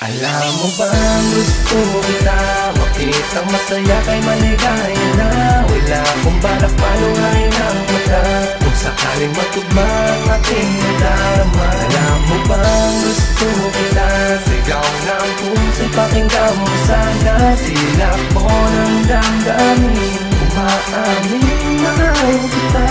Alam mo bang gusto kita makitang masaya kay maligaya na wala akong balak malungayin ang mata kung sakaling matugma ang ating nadarama. Alam mo bang gusto kita sigaw ng puso'y pakinggan mo sana silap mo ng damdamin umaamin mahal kita.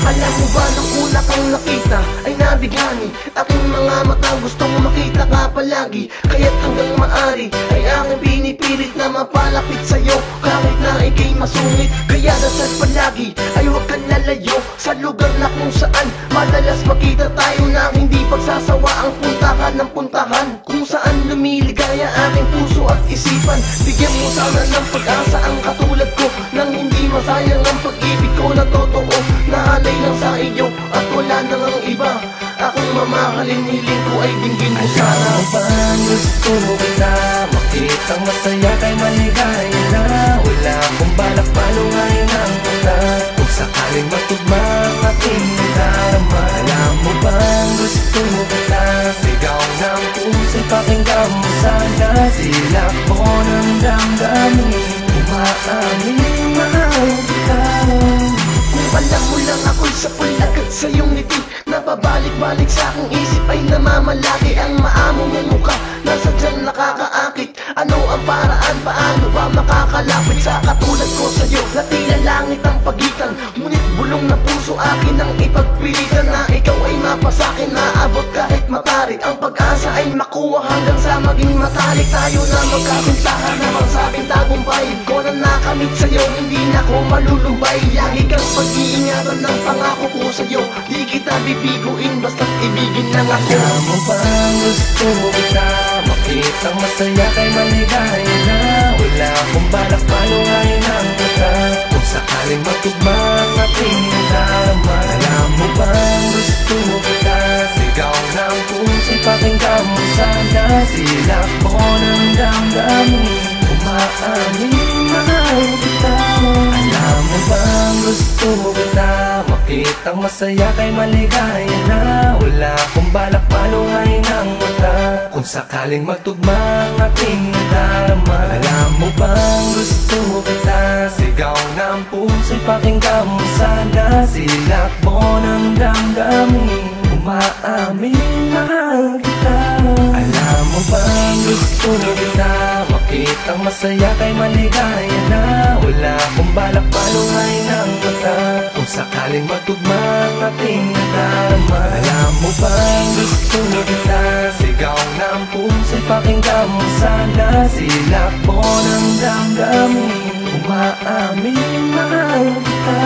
Alam mo ba nung una kang nakita ay nabigani aking mga mata gustong makita ka palagi. Kaya't hanggang maari ay aking pinipilit na mapalapit sa'yo kahit na ika'y masungit. Kaya dasal palagi ay huwag kang lalayo sa lugar na kung saan madalas makita tayo na hindi pagsasawa ang puntahan ng puntahan kung saan lumiligaya aking puso at isipan. Bigyan mo sana ng pag-asa ang katulad ko nang hindi masayang ang pag-ibig ko na totoo na alay lang sa iyo at wala nang ang iba. Akong mamahalin, hiling ko ay dinggin mo sana. Alam mo bang gusto kita makitang masaya kay maligaya na wala akong balak malungayin ang mata kung sakaling matugma ang ating nadarama. Alam mo bang gusto kita sigaw ng puso'y pakinggan mo sana silap mo ng damdamin umaamin mahal kita. Kung alam mo lang ako'y sapul agad sa iyong ngiti na pabalik-balik sa aking isip ay namamalagi ang maamo mong mukha nasa dyan nakakaakit. Ano ang paraan, paano ba makakalapit sa katulad ko sa'yo na tila langit ang pagitan ngunit bulong na puso akin ang ipagpilitan na ikaw ay mapasakin na abot kahit matarik ang pag-asa ay makuha hanggang sa maging matalik tayo na magkasintahan habang sa aking tagumpay ko na nakamit sa'yo hindi na ko malulumbay. Lagi kang pag-iingatan ng pangako ko sa'yo di kita bibiguin basta't ibigin lang ako. Alam mo bang gusto kita makitang masaya kay maligaya na wala akong balak malungayin ang mata kung sakaling matugma ang ating nadarama. Alam mo bang gusto kita sigaw ng puso'y pakinggan mo sana silap mo ng damdamin umaamin mahal kita. Alam mo bang gusto kita makitang masaya kay maligaya na wala akong balak malungayin ang mata kung sakaling magtugma ang ating nadarama. Alam mo bang gusto kita sigaw ng puso'y pakinggan mo sana silap mo ng damdamin umaamin mahal kita. Alam mo bang gusto kita makitang masaya kay maligaya na wala akong balak malungayin ang mata kung sakaling magtugma ang ating nadarama. Alam mo bang gusto kita sigaw ng puso'y pakinggan mo sana silap mo ng damdamin umaamin mahal kita.